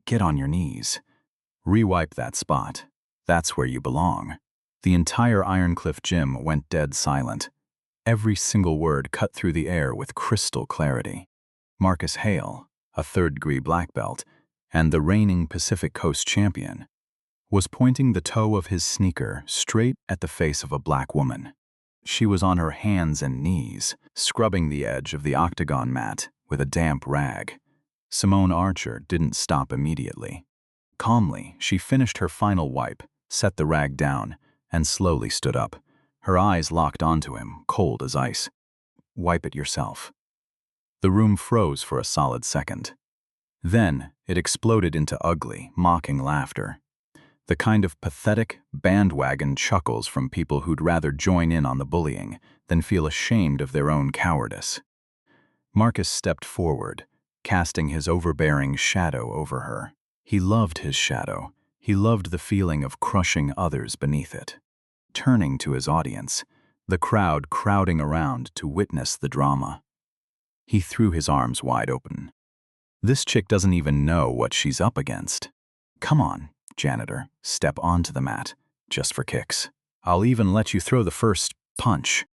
Get on your knees. Rewipe that spot. That's where you belong. The entire Ironcliff gym went dead silent. Every single word cut through the air with crystal clarity. Marcus Hale, a third-degree black belt, and the reigning Pacific Coast champion, was pointing the toe of his sneaker straight at the face of a black woman. She was on her hands and knees, scrubbing the edge of the octagon mat with a damp rag. Simone Archer didn't stop immediately. Calmly, she finished her final wipe, set the rag down, and slowly stood up. Her eyes locked onto him, cold as ice. Wipe it yourself. The room froze for a solid second. Then it exploded into ugly, mocking laughter. The kind of pathetic, bandwagon chuckles from people who'd rather join in on the bullying than feel ashamed of their own cowardice. Marcus stepped forward, casting his overbearing shadow over her. He loved his shadow. He loved the feeling of crushing others beneath it. Turning to his audience, the crowd crowding around to witness the drama, he threw his arms wide open. This chick doesn't even know what she's up against. Come on, janitor, step onto the mat, just for kicks. I'll even let you throw the first punch.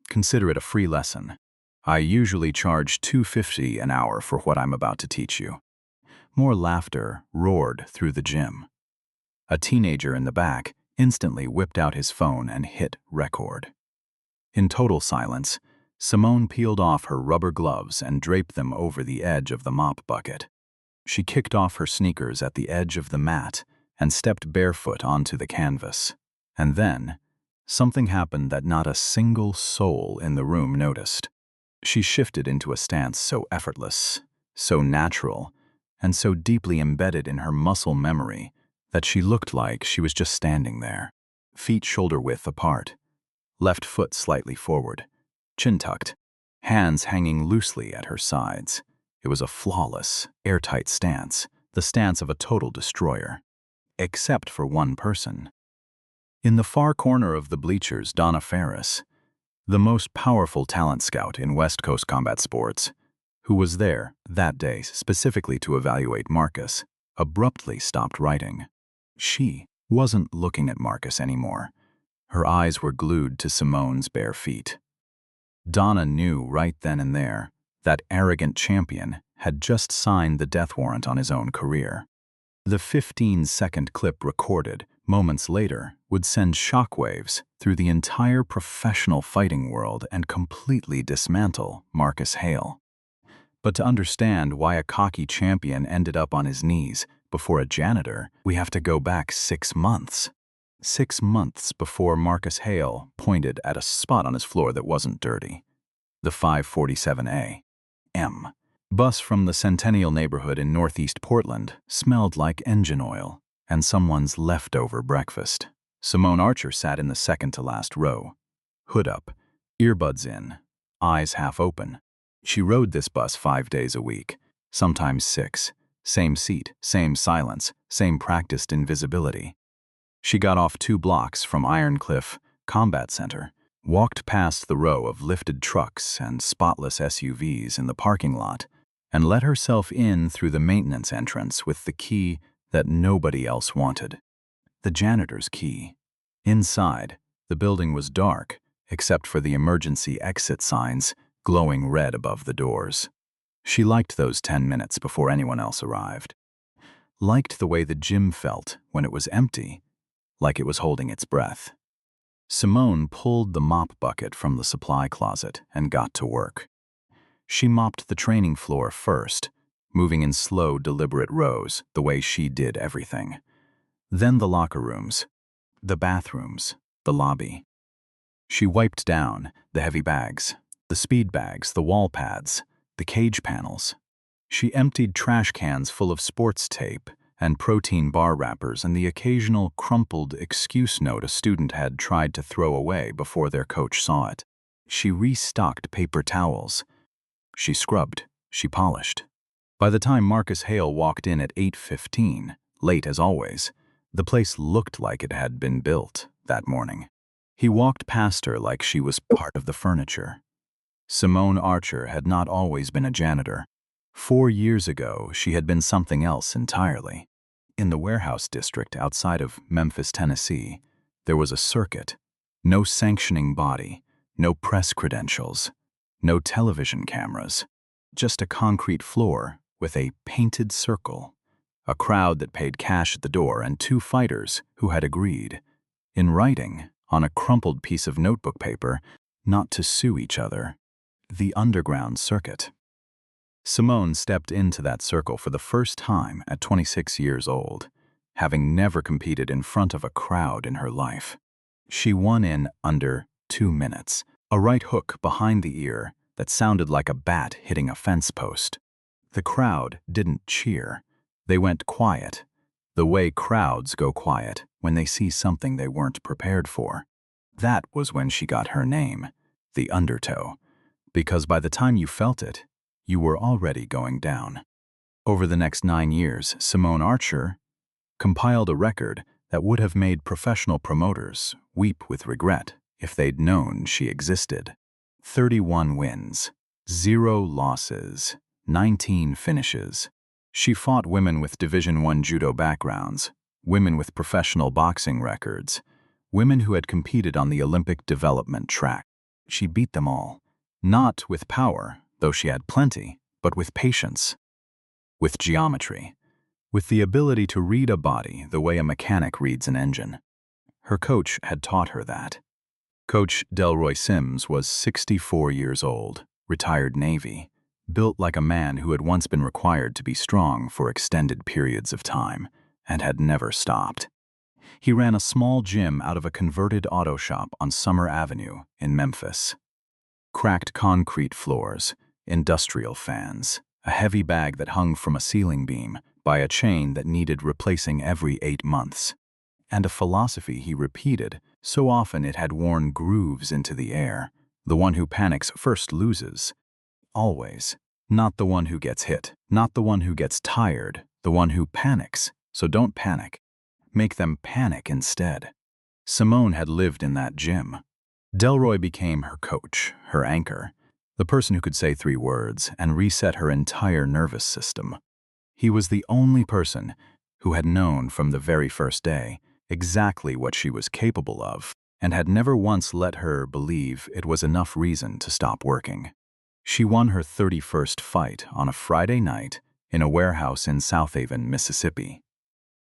Consider it a free lesson. I usually charge $2.50 an hour for what I'm about to teach you. More laughter roared through the gym. A teenager in the back instantly whipped out his phone and hit record. In total silence, Simone peeled off her rubber gloves and draped them over the edge of the mop bucket. She kicked off her sneakers at the edge of the mat and stepped barefoot onto the canvas. And then, something happened that not a single soul in the room noticed. She shifted into a stance so effortless, so natural, and so deeply embedded in her muscle memory that she looked like she was just standing there, feet shoulder-width apart, left foot slightly forward, chin tucked, hands hanging loosely at her sides. It was a flawless, airtight stance, the stance of a total destroyer. Except for one person. In the far corner of the bleachers, Donna Farris, the most powerful talent scout in West Coast combat sports, who was there that day specifically to evaluate Marcus, abruptly stopped writing. She wasn't looking at Marcus anymore. Her eyes were glued to Simone's bare feet. Donna knew right then and there that arrogant champion had just signed the death warrant on his own career. The 15-second clip recorded moments later would send shockwaves through the entire professional fighting world and completely dismantle Marcus Hale. But to understand why a cocky champion ended up on his knees before a janitor, we have to go back 6 months. 6 months before Marcus Hale pointed at a spot on his floor that wasn't dirty. The 547A. M. Bus from the Centennial neighborhood in northeast Portland smelled like engine oil and someone's leftover breakfast. Simone Archer sat in the second-to-last row, hood up, earbuds in, eyes half open. She rode this bus 5 days a week, sometimes 6. Same seat, same silence, same practiced invisibility. She got off 2 blocks from Ironcliff Combat Center, walked past the row of lifted trucks and spotless SUVs in the parking lot, and let herself in through the maintenance entrance with the key that nobody else wanted. The janitor's key. Inside, the building was dark, except for the emergency exit signs glowing red above the doors. She liked those 10 minutes before anyone else arrived. Liked the way the gym felt when it was empty, like it was holding its breath. Simone pulled the mop bucket from the supply closet and got to work. She mopped the training floor first, moving in slow, deliberate rows, the way she did everything. Then the locker rooms, the bathrooms, the lobby. She wiped down the heavy bags, the speed bags, the wall pads, the cage panels. She emptied trash cans full of sports tape and protein bar wrappers and the occasional crumpled excuse note a student had tried to throw away before their coach saw it. She restocked paper towels. She scrubbed. She polished. By the time Marcus Hale walked in at 8:15, late as always, the place looked like it had been built that morning. He walked past her like she was part of the furniture. Simone Archer had not always been a janitor. 4 years ago, she had been something else entirely. In the warehouse district outside of Memphis, Tennessee, there was a circuit. No sanctioning body, no press credentials, no television cameras. Just a concrete floor with a painted circle. A crowd that paid cash at the door and 2 fighters who had agreed, in writing, on a crumpled piece of notebook paper, not to sue each other. The underground circuit. Simone stepped into that circle for the first time at 26 years old, having never competed in front of a crowd in her life. She won in under 2 minutes, a right hook behind the ear that sounded like a bat hitting a fence post. The crowd didn't cheer. They went quiet, the way crowds go quiet when they see something they weren't prepared for. That was when she got her name, the Undertow, because by the time you felt it, you were already going down. Over the next 9 years, Simone Archer compiled a record that would have made professional promoters weep with regret if they'd known she existed. 31 wins, 0 losses, 19 finishes. She fought women with Division I judo backgrounds, women with professional boxing records, women who had competed on the Olympic development track. She beat them all, not with power, though she had plenty, but with patience, with geometry, with the ability to read a body the way a mechanic reads an engine. Her coach had taught her that. Coach Delroy Simms was 64 years old, retired Navy, built like a man who had once been required to be strong for extended periods of time, and had never stopped. He ran a small gym out of a converted auto shop on Summer Avenue in Memphis. Cracked concrete floors, industrial fans, a heavy bag that hung from a ceiling beam by a chain that needed replacing every 8 months, and a philosophy he repeated so often it had worn grooves into the air: the one who panics first loses. Always. Not the one who gets hit, not the one who gets tired, the one who panics. So don't panic. Make them panic instead. Simone had lived in that gym. Delroy became her coach, her anchor, the person who could say 3 words and reset her entire nervous system. He was the only person who had known from the very first day exactly what she was capable of, and had never once let her believe it was enough reason to stop working. She won her 31st fight on a Friday night in a warehouse in South Haven, Mississippi.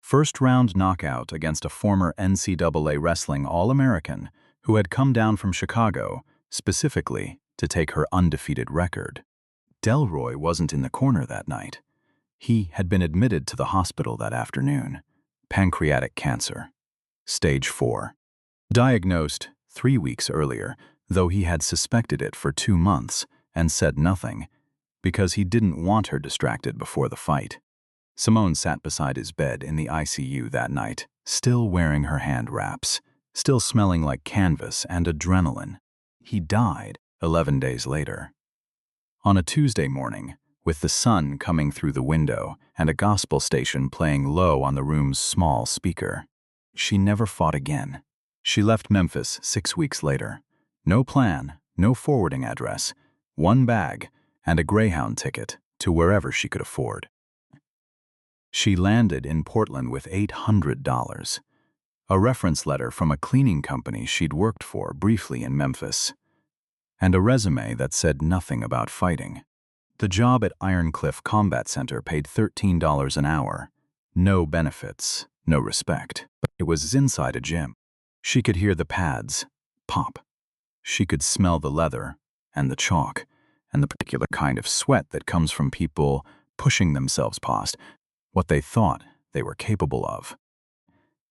First-round knockout against a former NCAA wrestling All-American who had come down from Chicago specifically to take her undefeated record. Delroy wasn't in the corner that night. He had been admitted to the hospital that afternoon. Pancreatic cancer. Stage 4. Diagnosed 3 weeks earlier, though he had suspected it for 2 months and said nothing, because he didn't want her distracted before the fight. Simone sat beside his bed in the ICU that night, still wearing her hand wraps, still smelling like canvas and adrenaline. He died 11 days later. On a Tuesday morning, with the sun coming through the window and a gospel station playing low on the room's small speaker, she never fought again. She left Memphis 6 weeks later. No plan, no forwarding address, 1 bag, and a Greyhound ticket to wherever she could afford. She landed in Portland with $800, a reference letter from a cleaning company she'd worked for briefly in Memphis, and a resume that said nothing about fighting. The job at Ironcliff Combat Center paid $13 an hour. No benefits, no respect. But it was inside a gym. She could hear the pads pop. She could smell the leather and the chalk and the particular kind of sweat that comes from people pushing themselves past what they thought they were capable of.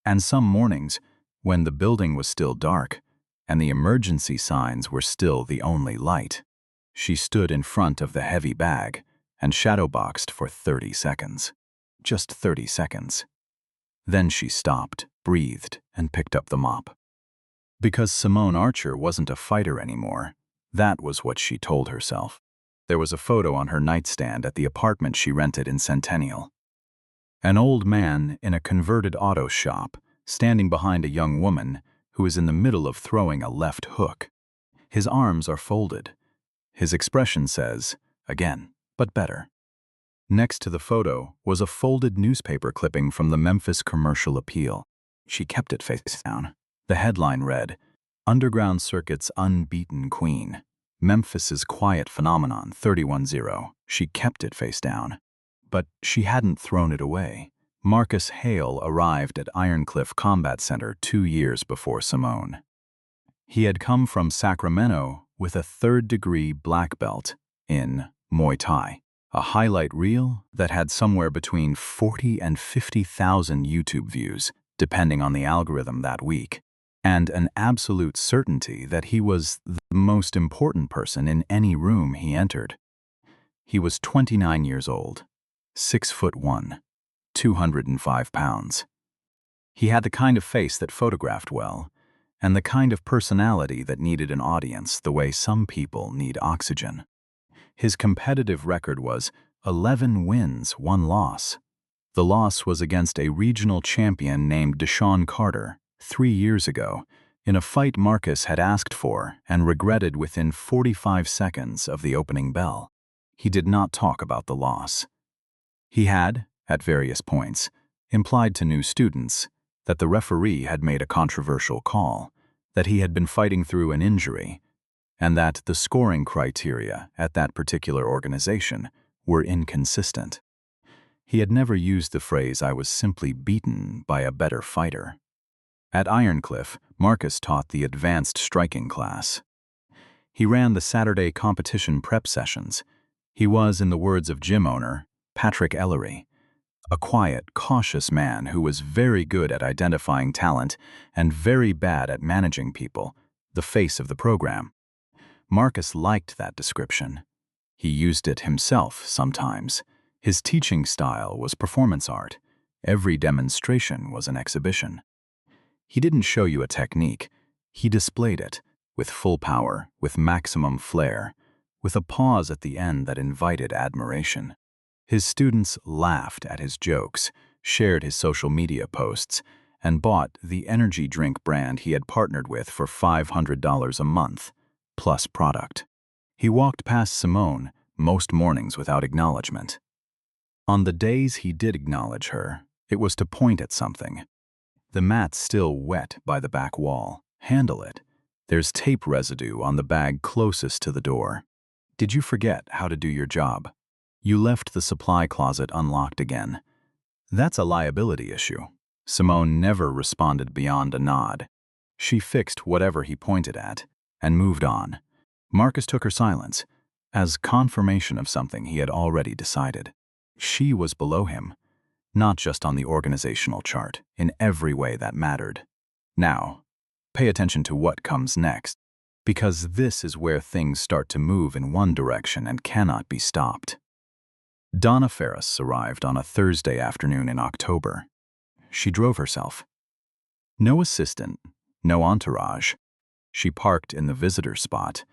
And some mornings, when the building was still dark and the emergency signs were still the only light, she stood in front of the heavy bag and shadowboxed for 30 seconds. Just 30 seconds. Then she stopped, breathed, and picked up the mop. Because Simone Archer wasn't a fighter anymore, that was what she told herself. There was a photo on her nightstand at the apartment she rented in Centennial. An old man in a converted auto shop, standing behind a young woman who is in the middle of throwing a left hook. His arms are folded. His expression says, again, but better. Next to the photo was a folded newspaper clipping from the Memphis Commercial Appeal. She kept it face down. The headline read, "Underground Circuit's Unbeaten Queen. Memphis's Quiet Phenomenon 31-0. She kept it face down. But she hadn't thrown it away. Marcus Hale arrived at Ironcliff Combat Center 2 years before Simone. He had come from Sacramento with a third-degree black belt in Muay Thai, a highlight reel that had somewhere between 40 and 50,000 YouTube views, depending on the algorithm that week, and an absolute certainty that he was the most important person in any room he entered. He was 29 years old, 6'1", 205 pounds. He had the kind of face that photographed well, and the kind of personality that needed an audience the way some people need oxygen. His competitive record was 11 wins, 1 loss. The loss was against a regional champion named Deshaun Carter 3 years ago, in a fight Marcus had asked for and regretted within 45 seconds of the opening bell. He did not talk about the loss. He had, at various points, implied to new students that the referee had made a controversial call, that he had been fighting through an injury, and that the scoring criteria at that particular organization were inconsistent. He had never used the phrase, "I was simply beaten by a better fighter." At Ironcliff, Marcus taught the advanced striking class. He ran the Saturday competition prep sessions. He was, in the words of gym owner Patrick Ellery, a quiet, cautious man who was very good at identifying talent and very bad at managing people, the face of the program. Marcus liked that description. He used it himself sometimes. His teaching style was performance art. Every demonstration was an exhibition. He didn't show you a technique. He displayed it, with full power, with maximum flair, with a pause at the end that invited admiration. His students laughed at his jokes, shared his social media posts, and bought the energy drink brand he had partnered with for $500 a month, plus product. He walked past Simone most mornings without acknowledgement. On the days he did acknowledge her, it was to point at something. The mat's still wet by the back wall. Handle it. There's tape residue on the bag closest to the door. Did you forget how to do your job? You left the supply closet unlocked again. That's a liability issue. Simone never responded beyond a nod. She fixed whatever he pointed at and moved on. Marcus took her silence as confirmation of something he had already decided. She was below him, not just on the organizational chart, in every way that mattered. Now, pay attention to what comes next, because this is where things start to move in one direction and cannot be stopped. Donna Farris arrived on a Thursday afternoon in October. She drove herself. No assistant, no entourage. She parked in the visitor spot,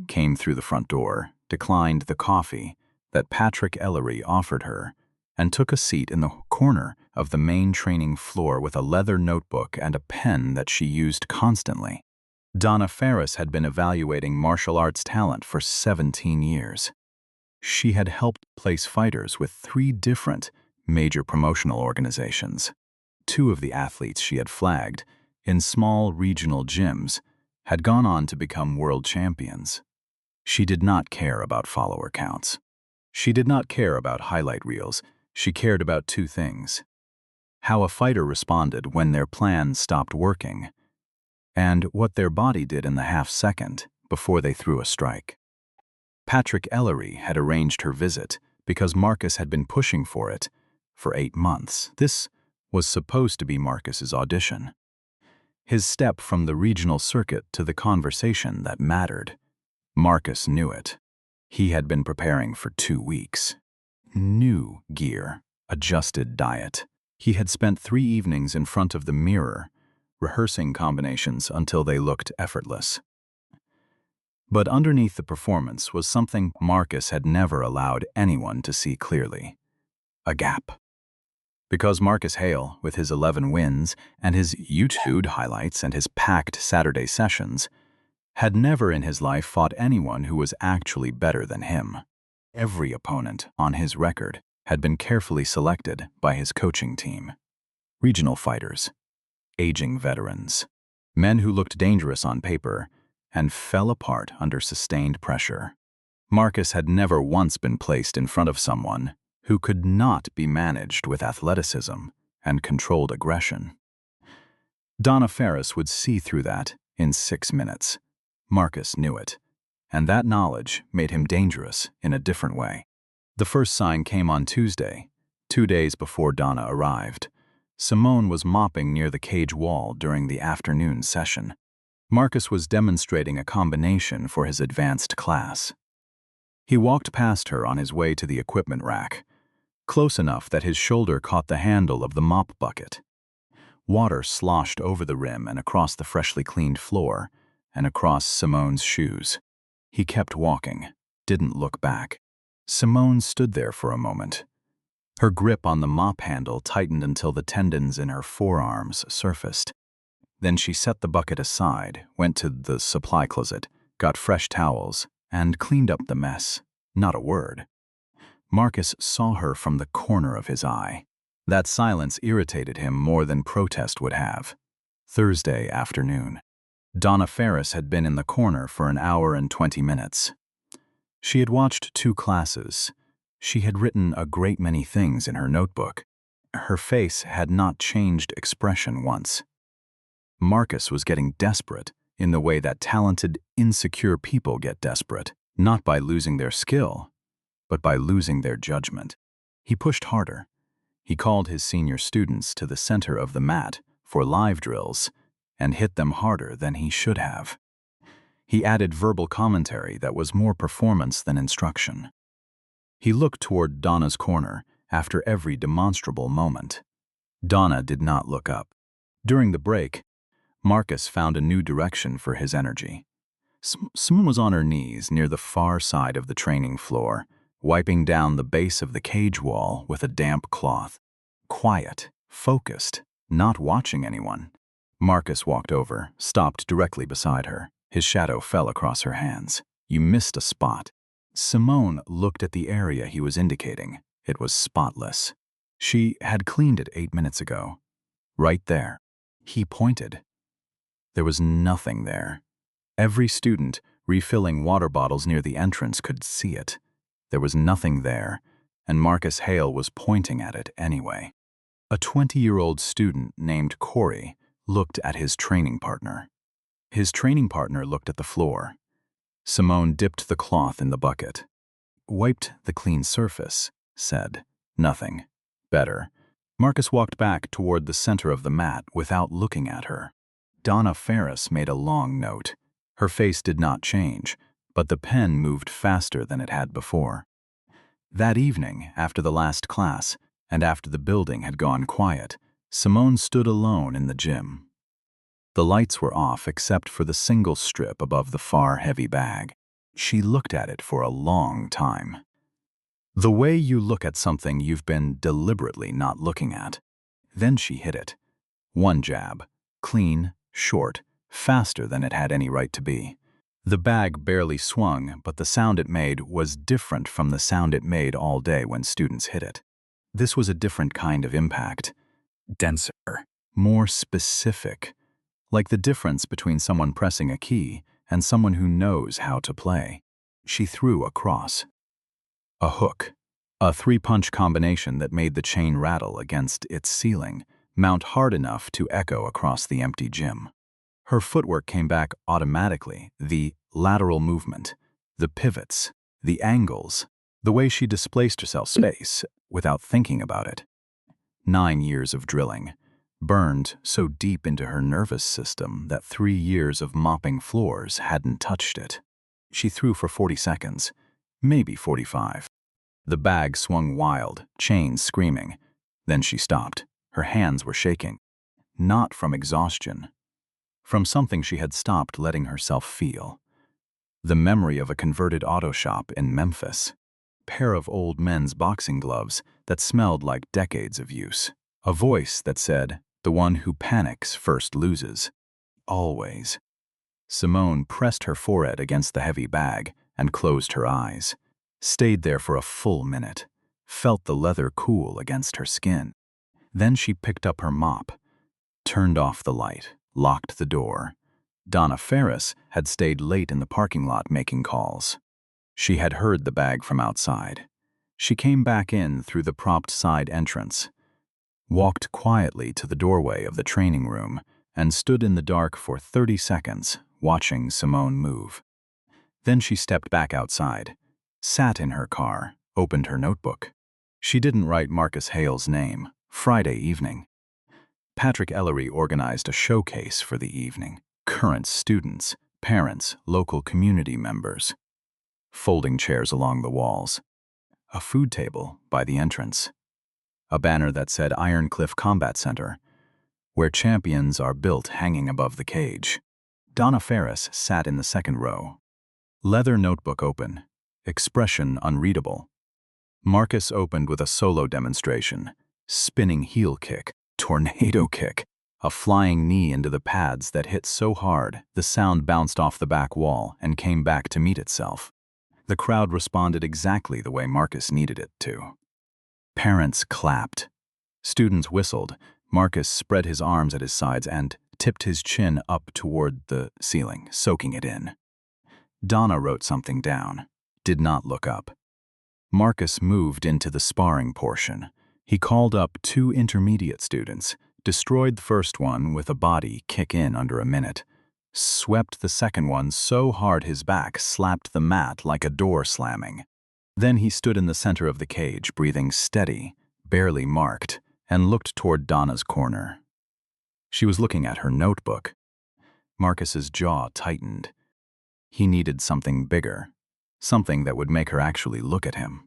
came through the front door, declined the coffee that Patrick Ellery offered her, and took a seat in the corner of the main training floor with a leather notebook and a pen that she used constantly. Donna Farris had been evaluating martial arts talent for 17 years. She had helped place fighters with 3 different major promotional organizations. 2 of the athletes she had flagged in small regional gyms had gone on to become world champions. She did not care about follower counts. She did not care about highlight reels. She cared about 2 things: how a fighter responded when their plan stopped working, and what their body did in the half-second before they threw a strike. Patrick Ellery had arranged her visit because Marcus had been pushing for it for 8 months. This was supposed to be Marcus's audition. His step from the regional circuit to the conversation that mattered. Marcus knew it. He had been preparing for 2 weeks. New gear, adjusted diet. He had spent 3 evenings in front of the mirror, rehearsing combinations until they looked effortless. But underneath the performance was something Marcus had never allowed anyone to see clearly: a gap. Because Marcus Hale, with his 11 wins and his YouTube highlights and his packed Saturday sessions, had never in his life fought anyone who was actually better than him. Every opponent on his record had been carefully selected by his coaching team. Regional fighters, aging veterans, men who looked dangerous on paper and fell apart under sustained pressure. Marcus had never once been placed in front of someone who could not be managed with athleticism and controlled aggression. Donna Farris would see through that in 6 minutes. Marcus knew it, and that knowledge made him dangerous in a different way. The first sign came on Tuesday, 2 days before Donna arrived. Simone was mopping near the cage wall during the afternoon session. Marcus was demonstrating a combination for his advanced class. He walked past her on his way to the equipment rack, close enough that his shoulder caught the handle of the mop bucket. Water sloshed over the rim and across the freshly cleaned floor, and across Simone's shoes. He kept walking, didn't look back. Simone stood there for a moment. Her grip on the mop handle tightened until the tendons in her forearms surfaced. Then she set the bucket aside, went to the supply closet, got fresh towels, and cleaned up the mess. Not a word. Marcus saw her from the corner of his eye. That silence irritated him more than protest would have. Thursday afternoon. Donna Farris had been in the corner for an hour and 20 minutes. She had watched 2 classes. She had written a great many things in her notebook. Her face had not changed expression once. Marcus was getting desperate in the way that talented, insecure people get desperate, not by losing their skill, but by losing their judgment. He pushed harder. He called his senior students to the center of the mat for live drills and hit them harder than he should have. He added verbal commentary that was more performance than instruction. He looked toward Donna's corner after every demonstrable moment. Donna did not look up. During the break, Marcus found a new direction for his energy. Simone was on her knees near the far side of the training floor, wiping down the base of the cage wall with a damp cloth. Quiet, focused, not watching anyone. Marcus walked over, stopped directly beside her. His shadow fell across her hands. "You missed a spot." Simone looked at the area he was indicating. It was spotless. She had cleaned it 8 minutes ago. Right there. He pointed. There was nothing there. Every student refilling water bottles near the entrance could see it. There was nothing there, and Marcus Hale was pointing at it anyway. A 20-year-old student named Corey looked at his training partner. His training partner looked at the floor. Simone dipped the cloth in the bucket. Wiped the clean surface, said, "Nothing. Better." Marcus walked back toward the center of the mat without looking at her. Donna Farris made a long note. Her face did not change, but the pen moved faster than it had before. That evening, after the last class, and after the building had gone quiet, Simone stood alone in the gym. The lights were off except for the single strip above the far, heavy bag. She looked at it for a long time. The way you look at something you've been deliberately not looking at. Then she hit it. One jab. Clean, short, faster than it had any right to be. The bag barely swung, but the sound it made was different from the sound it made all day when students hit it. This was a different kind of impact. Denser, more specific. Like the difference between someone pressing a key and someone who knows how to play. She threw a cross. A hook. A 3-punch combination that made the chain rattle against its ceiling, mount hard enough to echo across the empty gym. Her footwork came back automatically, the lateral movement, the pivots, the angles, the way she displaced herself space without thinking about it. 9 years of drilling, burned so deep into her nervous system that 3 years of mopping floors hadn't touched it. She threw for 40 seconds, maybe 45. The bag swung wild, chains screaming. Then she stopped. Her hands were shaking. Not from exhaustion. From something she had stopped letting herself feel. The memory of a converted auto shop in Memphis. Pair of old men's boxing gloves that smelled like decades of use. A voice that said, "The one who panics first loses." Always. Simone pressed her forehead against the heavy bag and closed her eyes. Stayed there for a full minute. felt the leather cool against her skin. Then she picked up her mop, turned off the light, locked the door. Donna Farris had stayed late in the parking lot making calls. She had heard the bag from outside. She came back in through the propped side entrance, walked quietly to the doorway of the training room, and stood in the dark for 30 seconds, watching Simone move. Then she stepped back outside, sat in her car, opened her notebook. She didn't write Marcus Hale's name. Friday evening. Patrick Ellery organized a showcase for the evening. Current students, parents, local community members. Folding chairs along the walls. A food table by the entrance. A banner that said Ironcliff Combat Center, where champions are built hanging above the cage. Donna Farris sat in the second row. Leather notebook open, expression unreadable. Marcus opened with a solo demonstration, spinning heel kick, tornado kick, a flying knee into the pads that hit so hard the sound bounced off the back wall and came back to meet itself. The crowd responded exactly the way Marcus needed it to. Parents clapped. Students whistled. Marcus spread his arms at his sides and tipped his chin up toward the ceiling, soaking it in. Donna wrote something down, did not look up. Marcus moved into the sparring portion. He called up 2 intermediate students, destroyed the first one with a body kick in under a minute, swept the second one so hard his back slapped the mat like a door slamming. Then he stood in the center of the cage, breathing steady, barely marked, and looked toward Donna's corner. She was looking at her notebook. Marcus's jaw tightened. He needed something bigger, something that would make her actually look at him.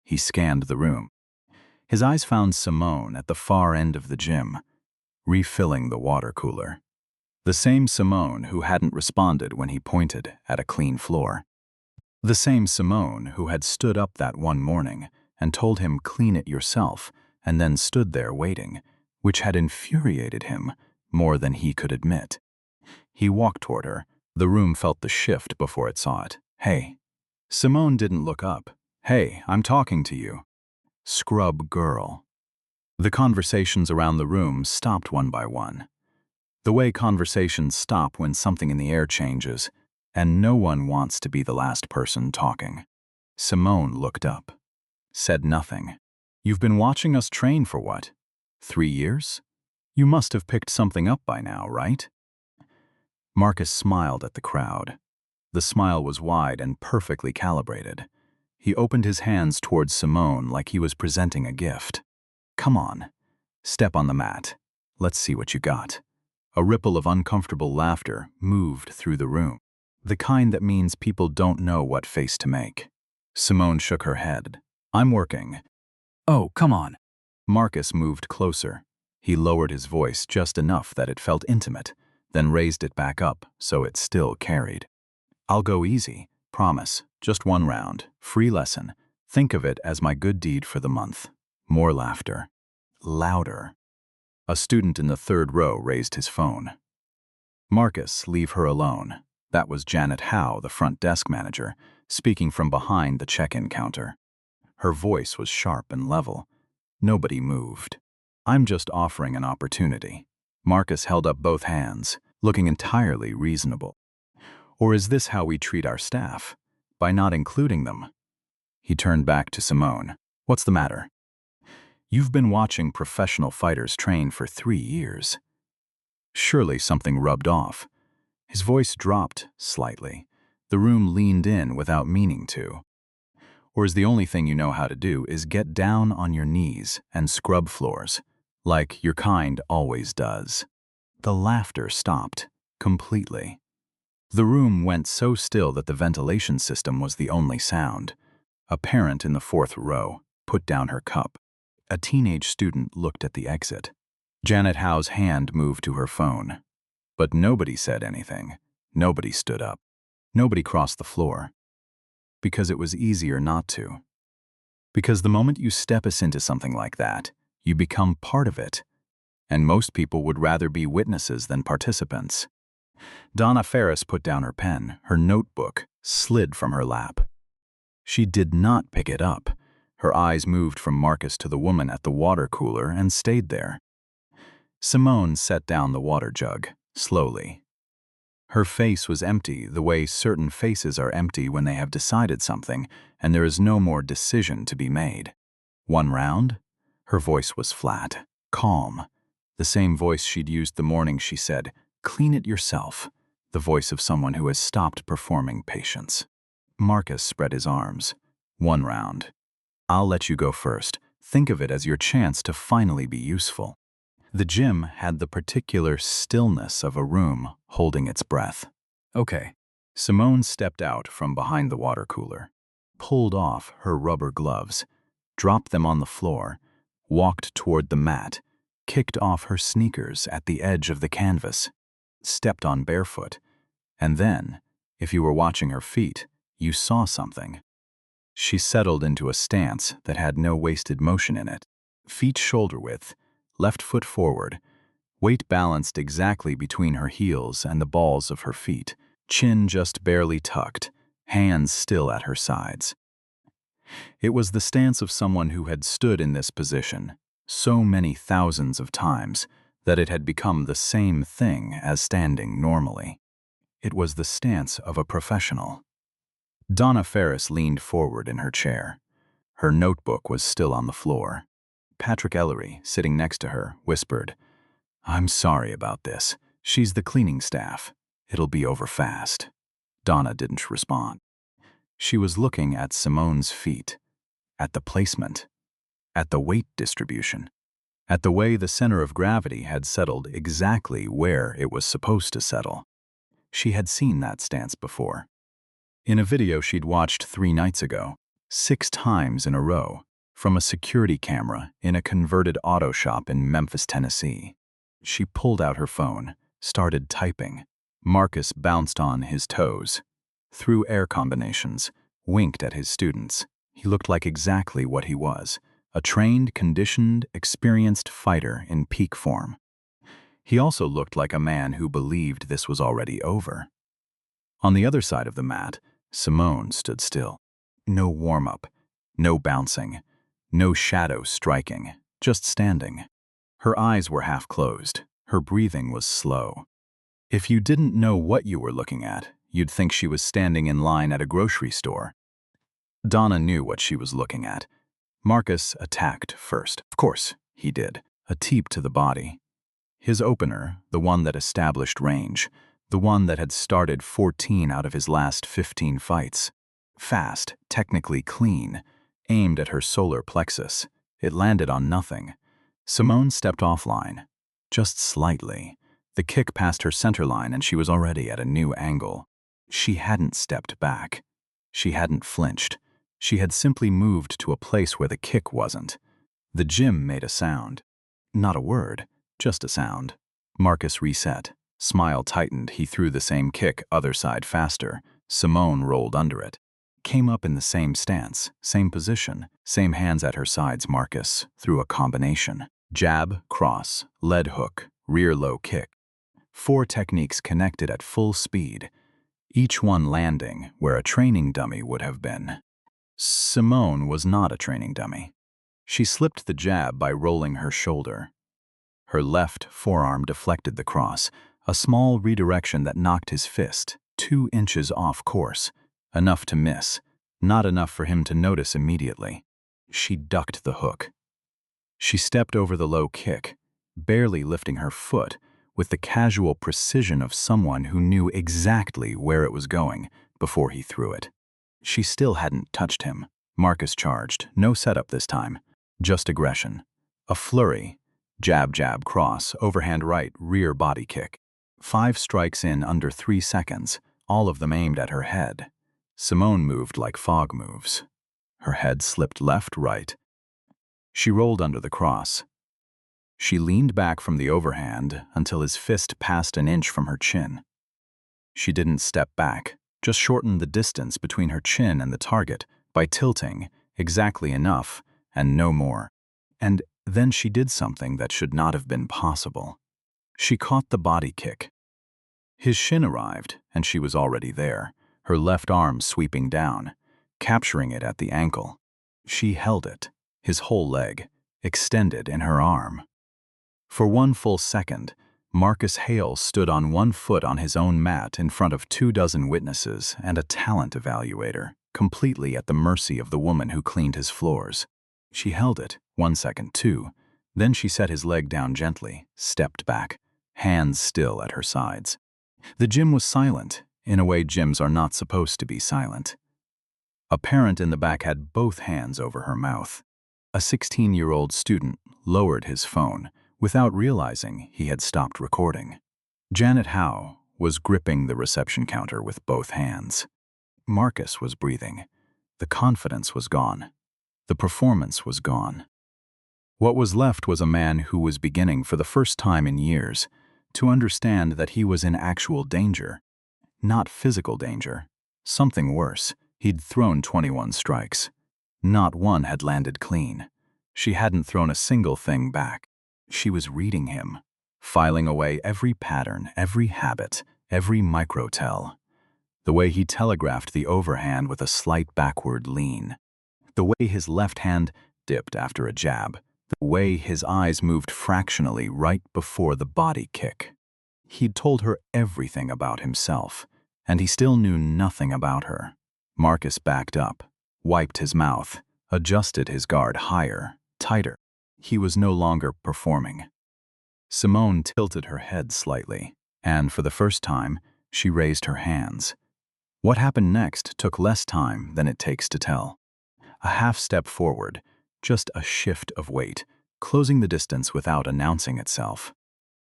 He scanned the room. His eyes found Simone at the far end of the gym, refilling the water cooler. The same Simone who hadn't responded when he pointed at a clean floor. The same Simone who had stood up that one morning and told him clean it yourself and then stood there waiting, which had infuriated him more than he could admit. He walked toward her. The room felt the shift before it saw it. Hey. Simone didn't look up. Hey, I'm talking to you. Scrub girl. The conversations around the room stopped one by one. The way conversations stop when something in the air changes, and no one wants to be the last person talking. Simone looked up. Said nothing. You've been watching us train for what? 3 years? You must have picked something up by now, right? Marcus smiled at the crowd. The smile was wide and perfectly calibrated. He opened his hands towards Simone like he was presenting a gift. Come on. Step on the mat. Let's see what you got. A ripple of uncomfortable laughter moved through the room. The kind that means people don't know what face to make. Simone shook her head. I'm working. Oh, come on. Marcus moved closer. He lowered his voice just enough that it felt intimate, then raised it back up so it still carried. I'll go easy. Promise. Just 1 round. Free lesson. Think of it as my good deed for the month. More laughter. Louder. A student in the 3rd row raised his phone. Marcus, leave her alone. That was Janet Howe, the front desk manager, speaking from behind the check-in counter. Her voice was sharp and level. Nobody moved. I'm just offering an opportunity. Marcus held up both hands, looking entirely reasonable. Or is this how we treat our staff? By not including them? He turned back to Simone. What's the matter? You've been watching professional fighters train for 3 years. Surely something rubbed off. His voice dropped slightly. The room leaned in without meaning to. Or is the only thing you know how to do is get down on your knees and scrub floors, like your kind always does? The laughter stopped completely. The room went so still that the ventilation system was the only sound. A parent in the 4th row put down her cup. A teenage student looked at the exit. Janet Howe's hand moved to her phone. But nobody said anything. Nobody stood up. Nobody crossed the floor. Because it was easier not to. Because the moment you step us into something like that, you become part of it. And most people would rather be witnesses than participants. Donna Farris put down her pen. Her notebook slid from her lap. She did not pick it up. Her eyes moved from Marcus to the woman at the water cooler and stayed there. Simone set down the water jug, slowly. Her face was empty the way certain faces are empty when they have decided something and there is no more decision to be made. 1 round? Her voice was flat, calm. The same voice she'd used the morning she said, "Clean it yourself." The voice of someone who has stopped performing patience. Marcus spread his arms. 1 round. I'll let you go first. Think of it as your chance to finally be useful. The gym had the particular stillness of a room holding its breath. Okay. Simone stepped out from behind the water cooler, pulled off her rubber gloves, dropped them on the floor, walked toward the mat, kicked off her sneakers at the edge of the canvas, stepped on barefoot, and then, if you were watching her feet, you saw something. She settled into a stance that had no wasted motion in it. Feet shoulder width, left foot forward, weight balanced exactly between her heels and the balls of her feet, chin just barely tucked, hands still at her sides. It was the stance of someone who had stood in this position so many thousands of times that it had become the same thing as standing normally. It was the stance of a professional. Donna Farris leaned forward in her chair. Her notebook was still on the floor. Patrick Ellery, sitting next to her, whispered, "I'm sorry about this. She's the cleaning staff. It'll be over fast." Donna didn't respond. She was looking at Simone's feet, at the placement, at the weight distribution, at the way the center of gravity had settled exactly where it was supposed to settle. She had seen that stance before. In a video she'd watched 3 nights ago, 6 times in a row, from a security camera in a converted auto shop in Memphis, Tennessee. She pulled out her phone, started typing. Marcus bounced on his toes, threw air combinations, winked at his students. He looked like exactly what he was, a trained, conditioned, experienced fighter in peak form. He also looked like a man who believed this was already over. On the other side of the mat, Simone stood still. No warm-up, no bouncing, no shadow striking, just standing. Her eyes were half closed. Her breathing was slow. If you didn't know what you were looking at, you'd think she was standing in line at a grocery store. Donna knew what she was looking at. Marcus attacked first. Of course, he did. A teep to the body. His opener, the one that established range, the one that had started 14 out of his last 15 fights. Fast, technically clean, aimed at her solar plexus. It landed on nothing. Simone stepped offline, just slightly. The kick passed her center line and she was already at a new angle. She hadn't stepped back. She hadn't flinched. She had simply moved to a place where the kick wasn't. The gym made a sound. Not a word, just a sound. Marcus reset. Smile tightened. He threw the same kick, other side faster. Simone rolled under it. Came up in the same stance, same position, same hands at her sides. Marcus threw a combination. Jab, cross, lead hook, rear low kick. 4 techniques connected at full speed, each one landing where a training dummy would have been. Simone was not a training dummy. She slipped the jab by rolling her shoulder. Her left forearm deflected the cross, a small redirection that knocked his fist 2 inches off course, enough to miss, not enough for him to notice immediately. She ducked the hook. She stepped over the low kick, barely lifting her foot, with the casual precision of someone who knew exactly where it was going before he threw it. She still hadn't touched him. Marcus charged, no setup this time, just aggression. A flurry, jab, jab, cross, overhand right, rear body kick. 5 strikes in under 3 seconds, all of them aimed at her head. Simone moved like fog moves. Her head slipped left, right. She rolled under the cross. She leaned back from the overhand until his fist passed an inch from her chin. She didn't step back, just shortened the distance between her chin and the target by tilting exactly enough and no more. And then she did something that should not have been possible. She caught the body kick. His shin arrived, and she was already there, her left arm sweeping down, capturing it at the ankle. She held it, his whole leg, extended in her arm. For one full second, Marcus Hale stood on one foot on his own mat in front of 24 witnesses and a talent evaluator, completely at the mercy of the woman who cleaned his floors. She held it, 1 second too. Then she set his leg down gently, stepped back, hands still at her sides. The gym was silent, in a way gyms are not supposed to be silent. A parent in the back had both hands over her mouth. A 16-year-old student lowered his phone, without realizing he had stopped recording. Janet Howe was gripping the reception counter with both hands. Marcus was breathing. The confidence was gone. The performance was gone. What was left was a man who was beginning for the first time in years to understand that he was in actual danger. Not physical danger. Something worse. He'd thrown 21 strikes. Not one had landed clean. She hadn't thrown a single thing back. She was reading him, filing away every pattern, every habit, every micro-tell. The way he telegraphed the overhand with a slight backward lean. The way his left hand dipped after a jab. The way his eyes moved fractionally right before the body kick. He'd told her everything about himself, and he still knew nothing about her. Marcus backed up, wiped his mouth, adjusted his guard higher, tighter. He was no longer performing. Simone tilted her head slightly, and for the first time, she raised her hands. What happened next took less time than it takes to tell. A half step forward, just a shift of weight, closing the distance without announcing itself.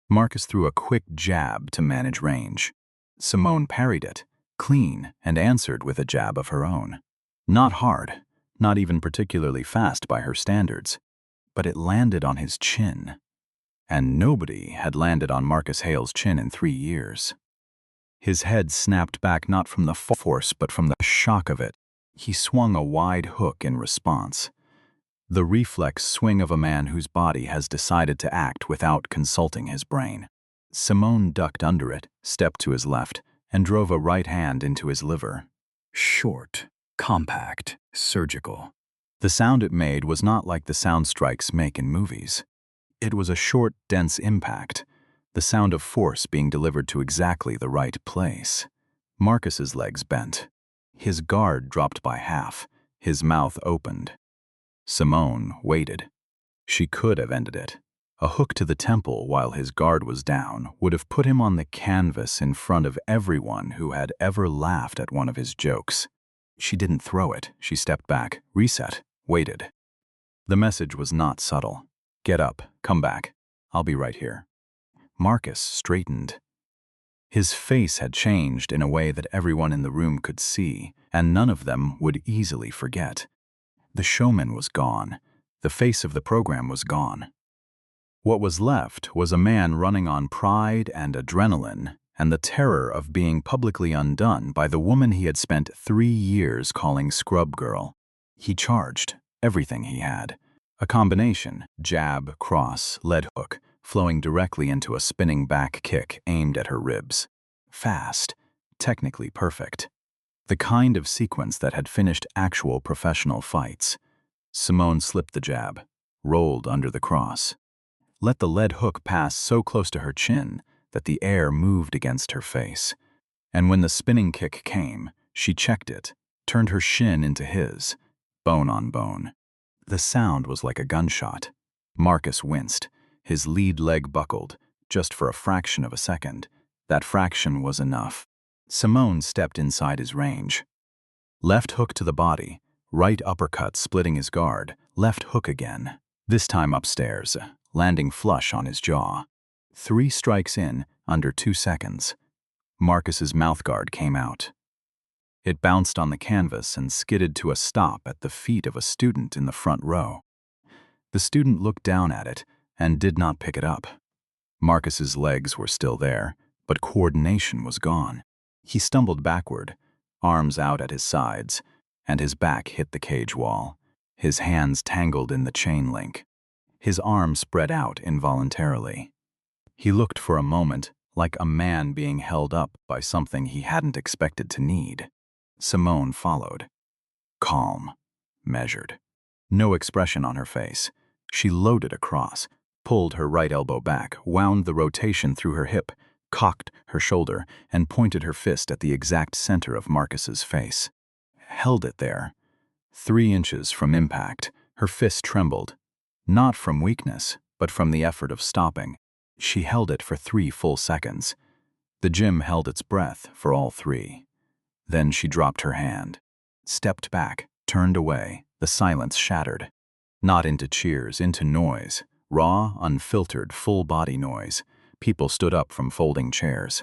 Marcus threw a quick jab to manage range. Simone parried it, clean, and answered with a jab of her own. Not hard, not even particularly fast by her standards, but it landed on his chin. And nobody had landed on Marcus Hale's chin in 3 years. His head snapped back not from the force but from the shock of it. He swung a wide hook in response. The reflex swing of a man whose body has decided to act without consulting his brain. Simone ducked under it, stepped to his left, and drove a right hand into his liver. Short, compact, surgical. The sound it made was not like the sound strikes make in movies. It was a short, dense impact, the sound of force being delivered to exactly the right place. Marcus's legs bent. His guard dropped by half. His mouth opened. Simone waited. She could have ended it. A hook to the temple while his guard was down would have put him on the canvas in front of everyone who had ever laughed at one of his jokes. She didn't throw it. She stepped back, reset, waited. The message was not subtle. Get up, come back. I'll be right here. Marcus straightened. His face had changed in a way that everyone in the room could see, and none of them would easily forget. The showman was gone. The face of the program was gone. What was left was a man running on pride and adrenaline and the terror of being publicly undone by the woman he had spent 3 years calling Scrub Girl. He charged everything he had. A combination, jab, cross, lead hook, flowing directly into a spinning back kick aimed at her ribs. Fast, technically perfect. The kind of sequence that had finished actual professional fights. Simone slipped the jab, rolled under the cross. Let the lead hook pass so close to her chin that the air moved against her face. And when the spinning kick came, she checked it, turned her shin into his, bone on bone. The sound was like a gunshot. Marcus winced. His lead leg buckled, just for a fraction of a second. That fraction was enough. Simone stepped inside his range. Left hook to the body, right uppercut splitting his guard, left hook again, this time upstairs, landing flush on his jaw. 3 strikes in, under 2 seconds. Marcus's mouthguard came out. It bounced on the canvas and skidded to a stop at the feet of a student in the front row. The student looked down at it and did not pick it up. Marcus's legs were still there, but coordination was gone. He stumbled backward, arms out at his sides, and his back hit the cage wall. His hands tangled in the chain link. His arms spread out involuntarily. He looked for a moment like a man being held up by something he hadn't expected to need. Simone followed. Calm, measured. No expression on her face. She loaded across, pulled her right elbow back, wound the rotation through her hip, cocked her shoulder, and pointed her fist at the exact center of Marcus's face. Held it there. 3 inches from impact, her fist trembled. Not from weakness, but from the effort of stopping. She held it for 3 full seconds. The gym held its breath for all 3. Then she dropped her hand, stepped back, turned away. The silence shattered. Not into cheers, into noise. Raw, unfiltered, full-body noise. People stood up from folding chairs.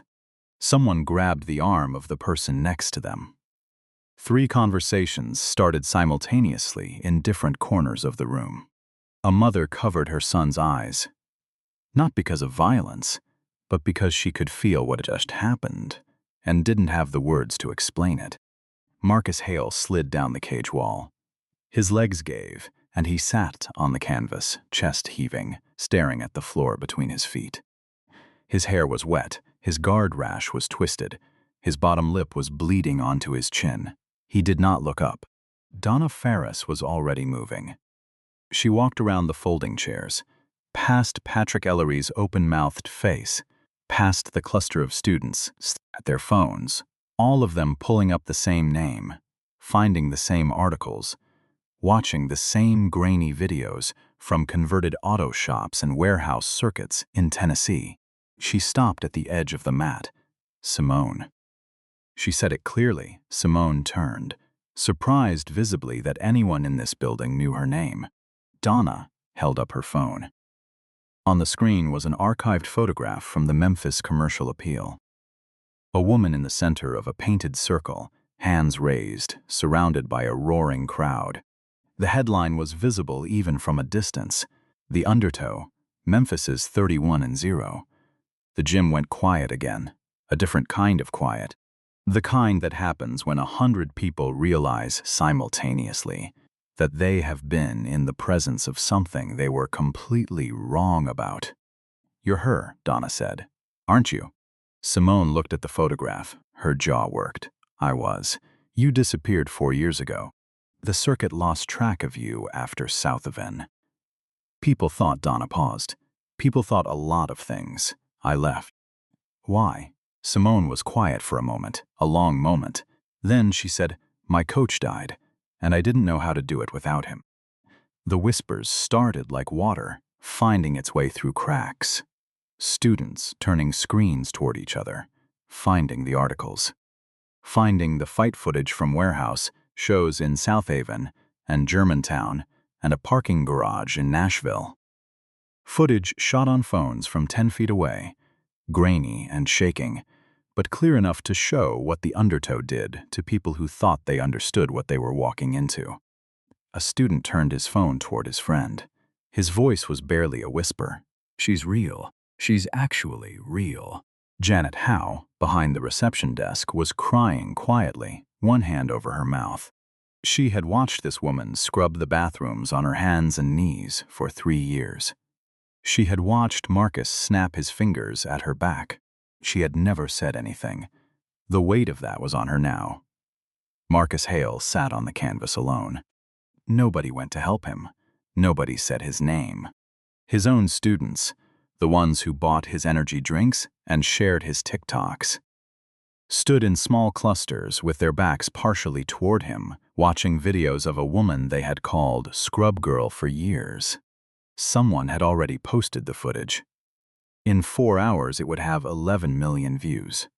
Someone grabbed the arm of the person next to them. 3 conversations started simultaneously in different corners of the room. A mother covered her son's eyes. Not because of violence, but because she could feel what had just happened, and didn't have the words to explain it. Marcus Hale slid down the cage wall. His legs gave, and he sat on the canvas, chest heaving, staring at the floor between his feet. His hair was wet, his guard rash was twisted, his bottom lip was bleeding onto his chin. He did not look up. Donna Farris was already moving. She walked around the folding chairs, past Patrick Ellery's open-mouthed face, past the cluster of students at their phones, all of them pulling up the same name, finding the same articles, watching the same grainy videos from converted auto shops and warehouse circuits in Tennessee. She stopped at the edge of the mat. Simone. She said it clearly. Simone turned, surprised visibly that anyone in this building knew her name. Donna held up her phone. On the screen was an archived photograph from the Memphis Commercial Appeal. A woman in the center of a painted circle, hands raised, surrounded by a roaring crowd. The headline was visible even from a distance. The Undertow, Memphis's 31-0. The gym went quiet again, a different kind of quiet. The kind that happens when 100 people realize simultaneously that they have been in the presence of something they were completely wrong about. "You're her," Donna said. "Aren't you?" Simone looked at the photograph. Her jaw worked. "I was. You disappeared 4 years ago. The circuit lost track of you after South of N." People thought. Donna paused. People thought a lot of things. "I left." "Why?" Simone was quiet for a moment, a long moment. Then she said, "My coach died, and I didn't know how to do it without him." The whispers started like water, finding its way through cracks. Students turning screens toward each other, finding the articles. Finding the fight footage from warehouse, shows in South Haven and Germantown, and a parking garage in Nashville. Footage shot on phones from 10 feet away, grainy and shaking, but clear enough to show what the Undertow did to people who thought they understood what they were walking into. A student turned his phone toward his friend. His voice was barely a whisper. "She's real. She's actually real." Janet Howe, behind the reception desk, was crying quietly, one hand over her mouth. She had watched this woman scrub the bathrooms on her hands and knees for 3 years. She had watched Marcus snap his fingers at her back. She had never said anything. The weight of that was on her now. Marcus Hale sat on the canvas alone. Nobody went to help him. Nobody said his name. His own students, the ones who bought his energy drinks and shared his TikToks, stood in small clusters with their backs partially toward him, watching videos of a woman they had called Scrub Girl for years. Someone had already posted the footage. In 4 hours, it would have 11 million views.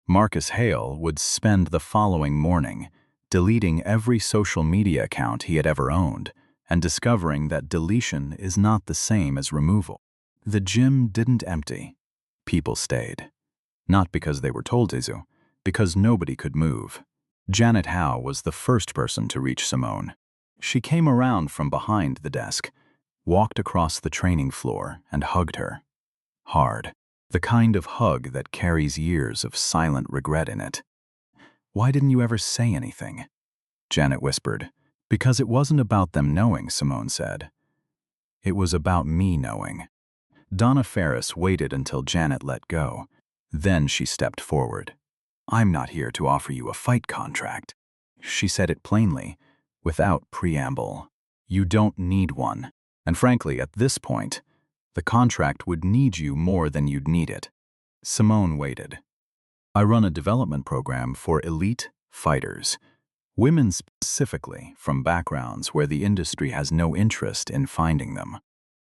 Marcus Hale would spend the following morning deleting every social media account he had ever owned and discovering that deletion is not the same as removal. The gym didn't empty. People stayed. Not because they were told to, because nobody could move. Janet Howe was the first person to reach Simone. She came around from behind the desk, walked across the training floor, and hugged her. Hard. The kind of hug that carries years of silent regret in it. "Why didn't you ever say anything?" Janet whispered. "Because it wasn't about them knowing," Simone said. "It was about me knowing." Donna Farris waited until Janet let go. Then she stepped forward. "I'm not here to offer you a fight contract." She said it plainly, without preamble. You don't need one. And frankly, at this point, the contract would need you more than you'd need it. Simone waited. I run a development program for elite fighters, women specifically from backgrounds where the industry has no interest in finding them.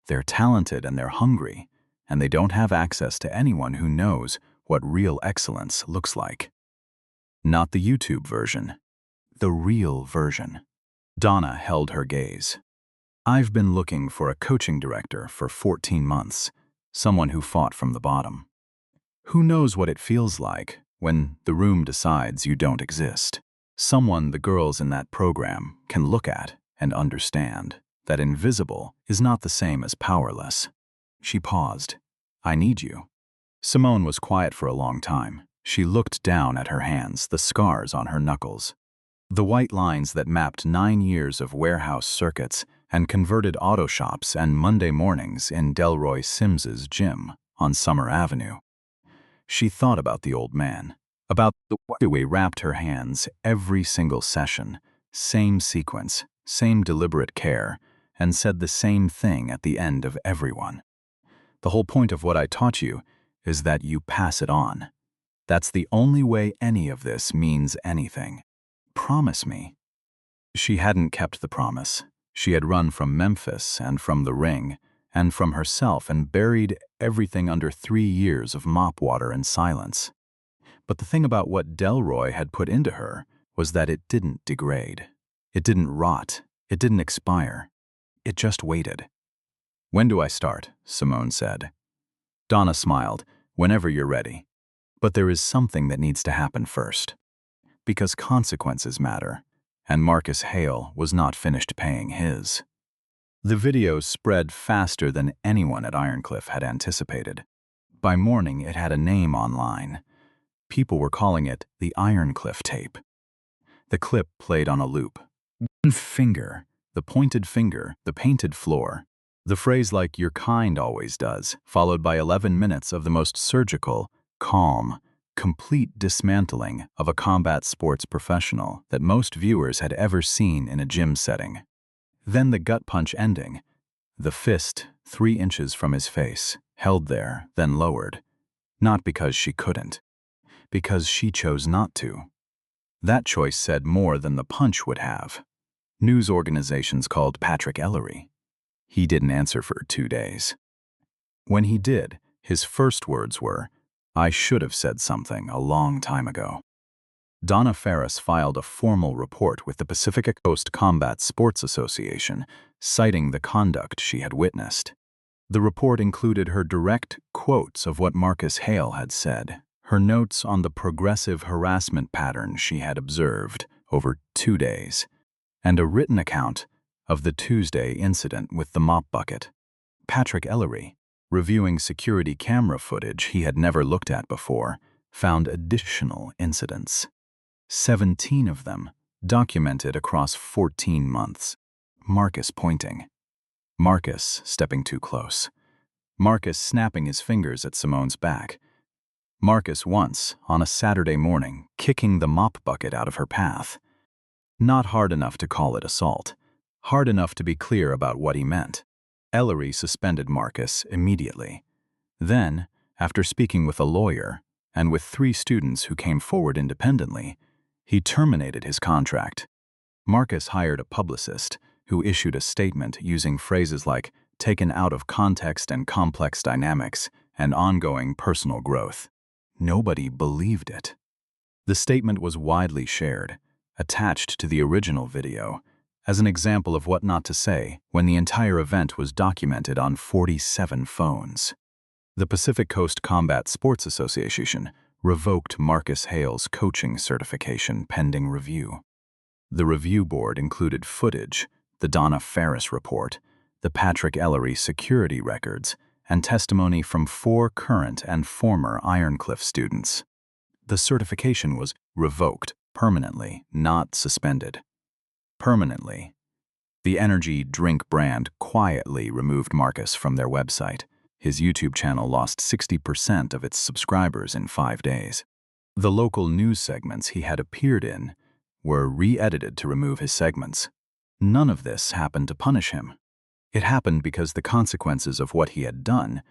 They're talented and they're hungry, and they don't have access to anyone who knows what real excellence looks like. Not the YouTube version, the real version. Donna held her gaze. I've been looking for a coaching director for 14 months, someone who fought from the bottom. Who knows what it feels like when the room decides you don't exist? Someone the girls in that program can look at and understand that invisible is not the same as powerless. She paused. I need you. Simone was quiet for a long time. She looked down at her hands, the scars on her knuckles. The white lines that mapped 9 years of warehouse circuits and converted auto shops and Monday mornings in Delroy Simms's gym on Summer Avenue. She thought about the old man, about the way he wrapped her hands every single session, same sequence, same deliberate care, and said the same thing at the end of every one. The whole point of what I taught you is that you pass it on. That's the only way any of this means anything. Promise me. She hadn't kept the promise. She had run from Memphis and from the ring and from herself and buried everything under 3 years of mop water and silence. But the thing about what Delroy had put into her was that it didn't degrade. It didn't rot. It didn't expire. It just waited. When do I start? Simone said. Donna smiled. Whenever you're ready. But there is something that needs to happen first. Because consequences matter, and Marcus Hale was not finished paying his. The video spread faster than anyone at Ironcliff had anticipated. By morning, it had a name online. People were calling it the Ironcliff tape. The clip played on a loop. One finger, the pointed finger, the painted floor. The phrase like your kind always does, followed by 11 minutes of the most surgical, calm, complete dismantling of a combat sports professional that most viewers had ever seen in a gym setting. Then the gut punch ending, the fist 3 inches from his face, held there, then lowered. Not because she couldn't. Because she chose not to. That choice said more than the punch would have. News organizations called Patrick Ellery. He didn't answer for 2 days. When he did, his first words were, I should have said something a long time ago. Donna Farris filed a formal report with the Pacific Coast Combat Sports Association, citing the conduct she had witnessed. The report included her direct quotes of what Marcus Hale had said, her notes on the progressive harassment pattern she had observed over 2 days, and a written account of the Tuesday incident with the mop bucket. Patrick Ellery, reviewing security camera footage he had never looked at before, found additional incidents. 17 of them, documented across 14 months. Marcus pointing. Marcus stepping too close. Marcus snapping his fingers at Simone's back. Marcus once, on a Saturday morning, kicking the mop bucket out of her path. Not hard enough to call it assault. Hard enough to be clear about what he meant. Ellery suspended Marcus immediately. Then, after speaking with a lawyer, and with 3 students who came forward independently, he terminated his contract. Marcus hired a publicist who issued a statement using phrases like taken out of context and complex dynamics and ongoing personal growth. Nobody believed it. The statement was widely shared, attached to the original video, as an example of what not to say when the entire event was documented on 47 phones. The Pacific Coast Combat Sports Association revoked Marcus Hale's coaching certification pending review. The review board included footage, the Donna Farris report, the Patrick Ellery security records, and testimony from 4 current and former Ironcliff students. The certification was revoked permanently, not suspended. Permanently. The energy drink brand quietly removed Marcus from their website. His YouTube channel lost 60% of its subscribers in 5 days. The local news segments he had appeared in were re-edited to remove his segments. None of this happened to punish him. It happened because the consequences of what he had done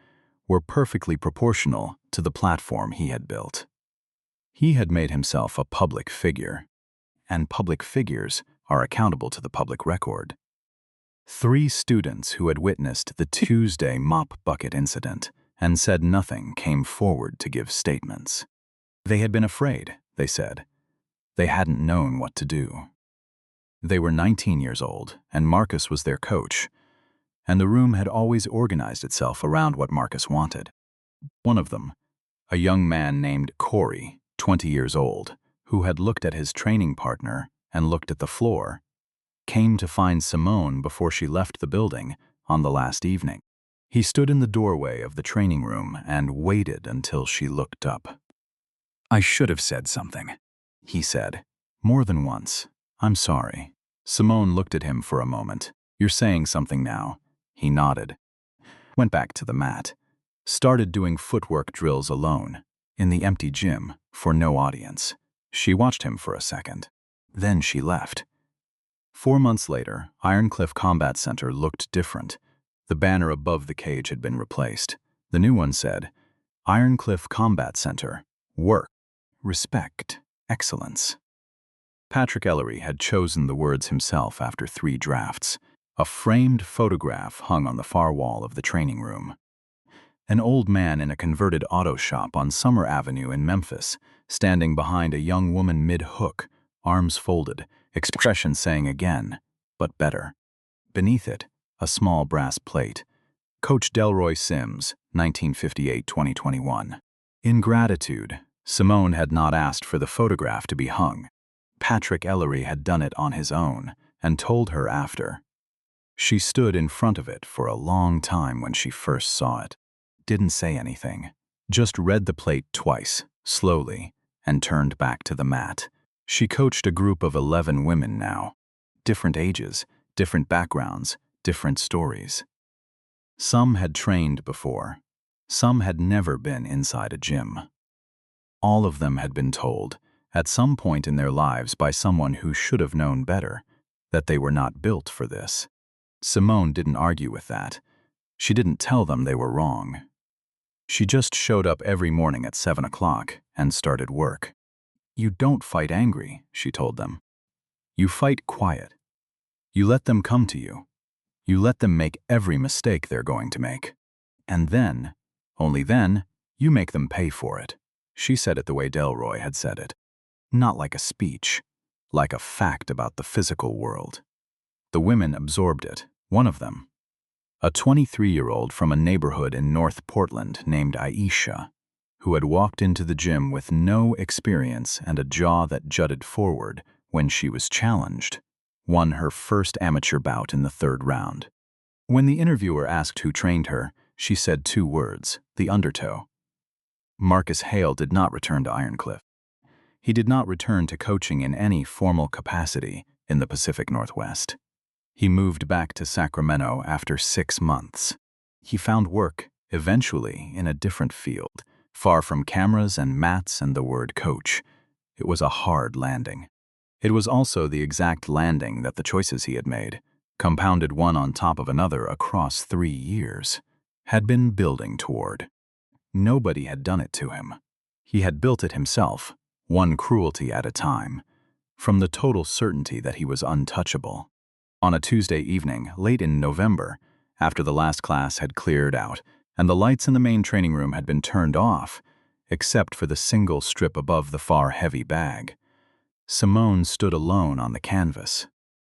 were perfectly proportional to the platform he had built. He had made himself a public figure, and public figures are accountable to the public record. 3 students who had witnessed the Tuesday mop bucket incident and said nothing came forward to give statements. They had been afraid, they said. They hadn't known what to do. They were 19 years old, and Marcus was their coach, and the room had always organized itself around what Marcus wanted. One of them, a young man named Corey, 20 years old, who had looked at his training partner and looked at the floor, came to find Simone before she left the building on the last evening. He stood in the doorway of the training room and waited until she looked up. "I should have said something," he said, more than once. "I'm sorry." Simone looked at him for a moment. "You're saying something now." He nodded. Went back to the mat. Started doing footwork drills alone, in the empty gym, for no audience. She watched him for a second. Then she left. 4 months later, Ironcliff Combat Center looked different. The banner above the cage had been replaced. The new one said, "Ironcliff Combat Center. Work, respect, excellence." Patrick Ellery had chosen the words himself after 3 drafts. A framed photograph hung on the far wall of the training room. An old man in a converted auto shop on Summer Avenue in Memphis, standing behind a young woman mid-hook, arms folded, expression saying again, but better. Beneath it, a small brass plate. Coach Delroy Simms, 1958-2021. In gratitude, Simone had not asked for the photograph to be hung. Patrick Ellery had done it on his own and told her after. She stood in front of it for a long time when she first saw it. Didn't say anything, just read the plate twice, slowly, and turned back to the mat. She coached a group of 11 women now. Different ages, different backgrounds, different stories. Some had trained before. Some had never been inside a gym. All of them had been told, at some point in their lives by someone who should have known better, that they were not built for this. Simone didn't argue with that. She didn't tell them they were wrong. She just showed up every morning at 7 o'clock and started work. "You don't fight angry," she told them. "You fight quiet. You let them come to you. You let them make every mistake they're going to make. And then, only then, you make them pay for it." She said it the way Delroy had said it. Not like a speech, like a fact about the physical world. The women absorbed it, one of them. A 23-year-old from a neighborhood in North Portland named Aisha, who had walked into the gym with no experience and a jaw that jutted forward when she was challenged, won her first amateur bout in the 3rd round. When the interviewer asked who trained her, she said 2 words, the Undertow. Marcus Hale did not return to Ironcliff. He did not return to coaching in any formal capacity in the Pacific Northwest. He moved back to Sacramento after 6 months. He found work, eventually, in a different field, far from cameras and mats and the word coach. It was a hard landing. It was also the exact landing that the choices he had made, compounded one on top of another across 3 years, had been building toward. Nobody had done it to him. He had built it himself, one cruelty at a time, from the total certainty that he was untouchable. On a Tuesday evening, late in November, after the last class had cleared out and the lights in the main training room had been turned off, except for the single strip above the far heavy bag, Simone stood alone on the canvas.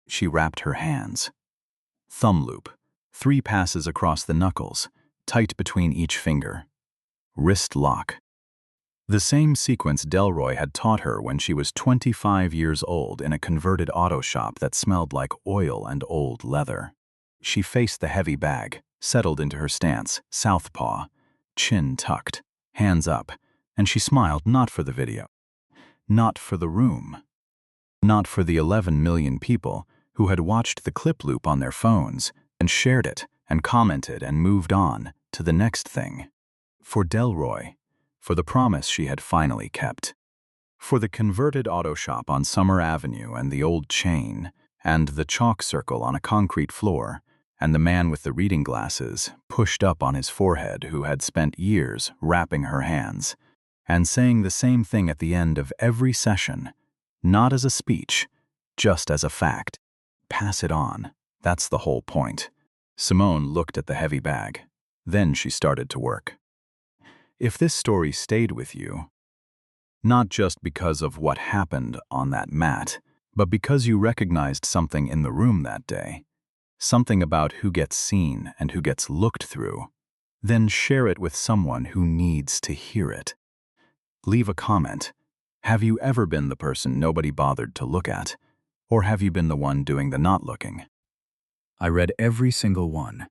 She wrapped her hands. Thumb loop, 3 passes across the knuckles, tight between each finger. Wrist lock. The same sequence Delroy had taught her when she was 25 years old in a converted auto shop that smelled like oil and old leather. She faced the heavy bag, settled into her stance, southpaw, chin tucked, hands up, and she smiled not for the video, not for the room, not for the 11 million people who had watched the clip loop on their phones and shared it and commented and moved on to the next thing. For Delroy, for the promise she had finally kept. For the converted auto shop on Summer Avenue and the old chain, and the chalk circle on a concrete floor, and the man with the reading glasses pushed up on his forehead who had spent years wrapping her hands, and saying the same thing at the end of every session, not as a speech, just as a fact. Pass it on. That's the whole point. Simone looked at the heavy bag. Then she started to work. If this story stayed with you, not just because of what happened on that mat, but because you recognized something in the room that day, something about who gets seen and who gets looked through, then share it with someone who needs to hear it. Leave a comment. Have you ever been the person nobody bothered to look at? Or have you been the one doing the not looking? I read every single one.